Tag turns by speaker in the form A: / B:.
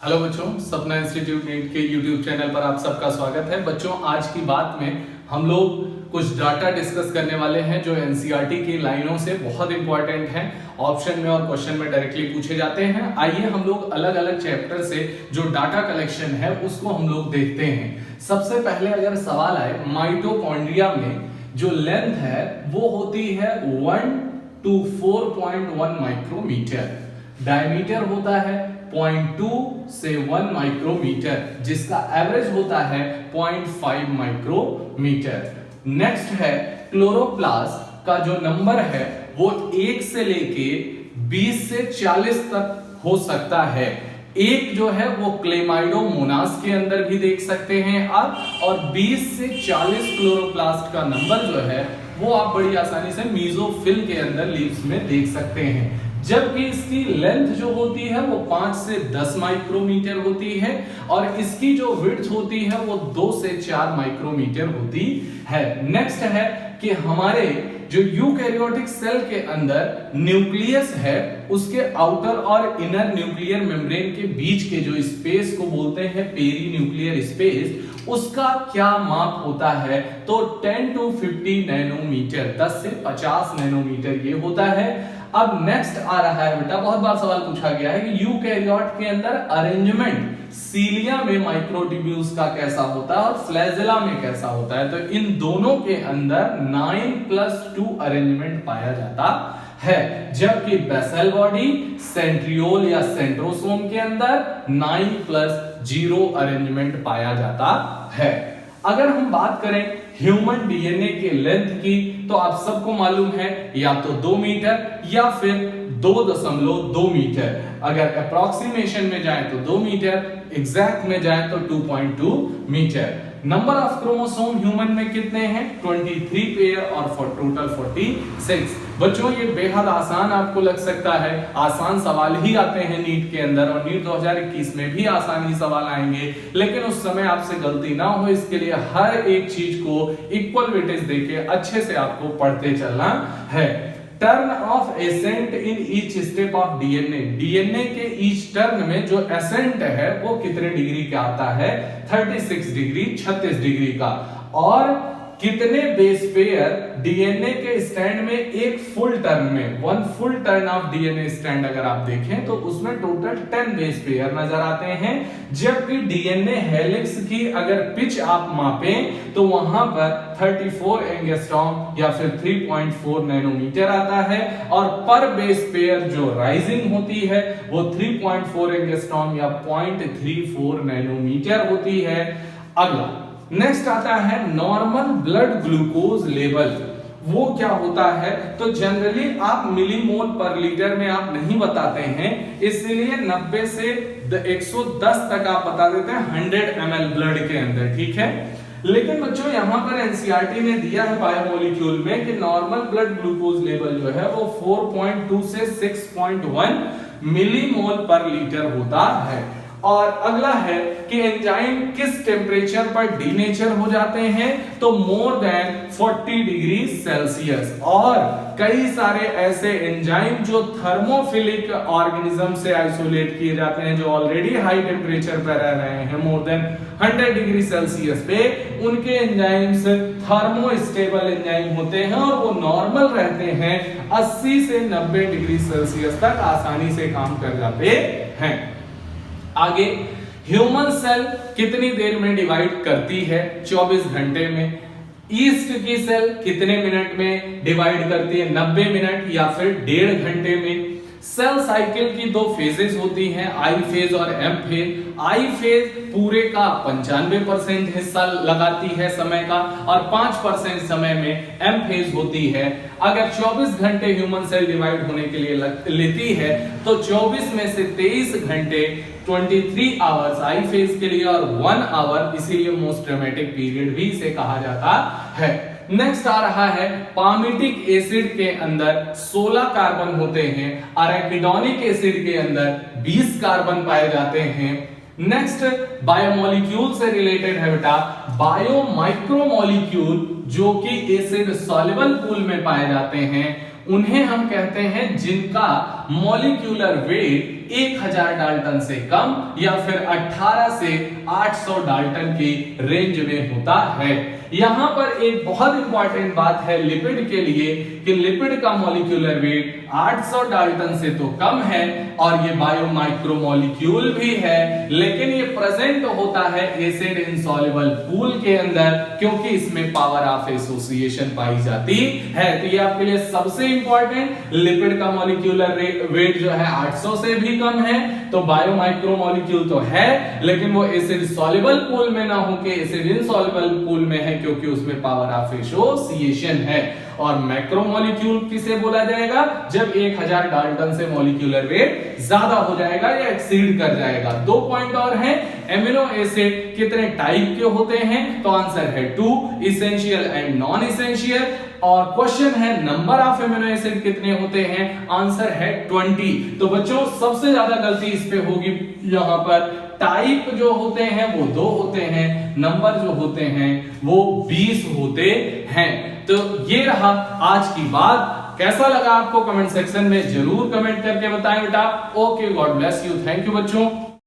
A: Hello बच्चों, सपना institute NEET के यूट्यूब चैनल पर आप सबका स्वागत है। बच्चों, आज की बात में हम लोग कुछ डाटा डिस्कस करने वाले हैं जो एनसीईआरटी की लाइनों से बहुत इंपॉर्टेंट हैं, ऑप्शन में और क्वेश्चन में डायरेक्टली पूछे जाते हैं। आइए हम लोग अलग अलग चैप्टर से जो डाटा कलेक्शन है उसको हम लोग देखते हैं। सबसे पहले अगर सवाल आए, माइटोकॉन्ड्रिया में जो लेंथ है वो होती है 1 to 4.1 माइक्रोमीटर, डायमीटर होता है 0.2 से 1 माइक्रोमीटर, जिसका एवरेज होता है 0.5 माइक्रोमीटर। नेक्स्ट है क्लोरोप्लास्ट का जो नंबर है वो 1 से लेके 20 से 40 तक हो सकता है। एक जो है वो क्लेमाइडोमोनास के अंदर भी देख सकते हैं आप, और 20 से 40 क्लोरोप्लास्ट का नंबर जो है वो आप बड़ी आसानी से मीजोफिल के अंदर लीव्स में देख सकते हैं। जबकि इसकी लेंथ जो होती है वो 5 से 10 माइक्रोमीटर होती है, और इसकी जो विड्थ होती है वो 2 से 4 माइक्रोमीटर होती है। नेक्स्ट है कि हमारे जो यूकैरियोटिक सेल के अंदर न्यूक्लियस है उसके आउटर और इनर न्यूक्लियर मेम्ब्रेन के बीच के जो स्पेस को बोलते हैं पेरी न्यूक्लियर स्पेस, उसका क्या माप होता है? तो 10 to 50 नैनोमीटर, 10 से 50 नैनोमीटर ये होता है। अब नेक्स्ट आ रहा है बेटा, बहुत बार सवाल पूछा गया है कि यूकैरियोट के अंदर अरेंजमेंट सीलिया में माइक्रोट्यूब्यूल्स का कैसा होता है और फ्लैजेला में कैसा होता है। तो इन दोनों के अंदर 9+2 अरेंजमेंट पाया जाता है, जबकि बेसल बॉडी, सेंट्रियोल या सेंट्रोसोम के अंदर 9+0 अरेंजमेंट पाया जाता है। अगर हम बात करें ह्यूमन डीएनए के लेंथ की, तो आप सबको मालूम है या तो 2 मीटर या फिर 2.2 मीटर। अगर अप्रोक्सीमेशन में जाए तो 2 मीटर, एग्जैक्ट में जाए तो 2.2 metre. Number of chromosome human में कितने हैं? 23 पेयर, और फॉर टोटल 46। बच्चों, ये बेहद आसान आपको लग सकता है, आसान सवाल ही आते हैं नीट के अंदर, और नीट 2021 में भी आसान ही सवाल आएंगे, लेकिन उस समय आपसे गलती ना हो इसके लिए हर एक चीज को इक्वल वेटेज देके अच्छे से आपको पढ़ते चलना है। Turn off accent in each step of DNA, DNA के ईच टर्न में जो एसेंट है वो कितने डिग्री का आता है? 36 डिग्री, 36 डिग्री का। और कितने बेस पेयर डीएनए के स्टैंड में एक फुल टर्न में, 1 full turn off DNA stand अगर आप देखें तो उसमें टोटल 10 बेस पेयर नजर आते हैं। जबकि डीएनए हेलिक्स की अगर पिच आप मापें तो वहां पर 34 एंगस्ट्रॉम या फिर 3.4 नैनोमीटर आता है, और पर बेस पेयर जो राइजिंग होती है वो 3.4 एंगस्ट्रॉम या 0.34 नैनोमीटर होती है। अगला नेक्स्ट आता है नॉर्मल ब्लड ग्लूकोज लेवल। वो क्या होता है? तो जनरली आप मिलीमोल पर लीटर में आप नहीं बताते हैं, इसलिए 90 से 110 तक आप बता देते हैं 100 ml ब्लड के अंदर, ठीक है। लेकिन बच्चों यहां पर एनसीईआरटी ने दिया है बायोमोलिक्यूल में कि नॉर्मल ब्लड ग्लूकोज लेवल जो है वो 4.2 से 6.1 मिलीमोल पर लीटर होता है। और अगला है कि एंजाइम किस टेम्परेचर पर डीनेचर हो जाते हैं? तो मोर देन 40 डिग्री सेल्सियस। और कई सारे ऐसे एंजाइम जो थर्मोफिलिक ऑर्गेनिज्म से आइसोलेट किए जाते हैं, जो ऑलरेडी हाई टेम्परेचर पर रह रहे हैं मोर देन 100 डिग्री सेल्सियस पे, उनके एंजाइम्स थर्मोस्टेबल एंजाइम होते हैं और वो नॉर्मल रहते हैं, 80 से 90 डिग्री सेल्सियस तक आसानी से काम कर जाते हैं। आगे, ह्यूमन सेल कितनी देर में डिवाइड करती है? 24 घंटे में। ईस्ट की सेल कितने मिनट में डिवाइड करती है? 90 मिनट या फिर 1.5 घंटे में। सेल साइकिल की 2 फेजेस होती हैं, आई फेज और एम फेज। आई फेज पूरे का 95% हिस्सा लगाती है समय का, और 5% समय में एम फेज होती है। अगर 24 घंटे ह्यूमन सेल डिवाइड होने के लिए लेती है तो 24 में से 23 घंटे 23 आवर्स आई फेज के लिए और 1 आवर, इसीलिए मोस्ट ड्रामेटिक पीरियड भी इसे कहा जाता है। नेक्स्ट आ रहा है पामिटिक एसिड के अंदर 16 कार्बन होते हैं, अरेकिडोनिक एसिड के अंदर 20 कार्बन पाए जाते हैं। नेक्स्ट बायोमोलिक्यूल से रिलेटेड है बेटा, बायोमाइक्रोमोलिक्यूल जो कि एसिड सॉल्युबल पूल में पाए जाते हैं, उन्हें हम कहते हैं जिनका मॉलिक्यूलर वेट 1000 डाल्टन से कम या फिर 18 से 800 डाल्टन की रेंज में होता है। यहां पर एक बहुत इंपॉर्टेंट बात है लिपिड के लिए कि लिपिड का मॉलिक्यूलर वेट 800 डाल्टन से तो कम है और ये बायोमाइक्रोमोलिक्यूल भी है, लेकिन ये प्रेजेंट होता है एसिड इनसॉल्युबल पूल के अंदर, क्योंकि इसमें पावर ऑफ एसोसिएशन पाई जाती है। तो ये आपके लिए सबसे इंपॉर्टेंट, लिपिड का मॉलिक्यूलर वेट जो है 800 से भी कम है, तो बायोमाइक्रोमोलिक्यूल तो है लेकिन वो एसिड सॉल्युबल पूल में ना होके एसिड इनसॉल्युबल पूल में है, क्योंकि उसमें पावर ऑफ एसोसिएशन है। और मैक्रोमोलिक्यूल किसे बोला जाएगा? जब 1000 डाल्टन से मॉलिक्यूलर वेट ज्यादा हो जाएगा या एक्सीड कर जाएगा। 2 पॉइंट और हैं। एमिनो एसिड कितने टाइप के होते हैं? तो आंसर है 2, इसेंशियल एंड नॉन इसेंशियल। और क्वेश्चन है नंबर ऑफ एमिनो एसिड कितने होते हैं? आंसर है 20। तो बच्चों सबसे ज्यादा गलती इस पे होगी यहां पर। टाइप जो होते हैं वो 2 होते हैं, नंबर जो होते हैं वो 20 होते हैं। तो ये रहा आज की बात। कैसा लगा आपको कमेंट सेक्शन में जरूर कमेंट करके बताएं बेटा। Okay, God bless you, thank you बच्चों।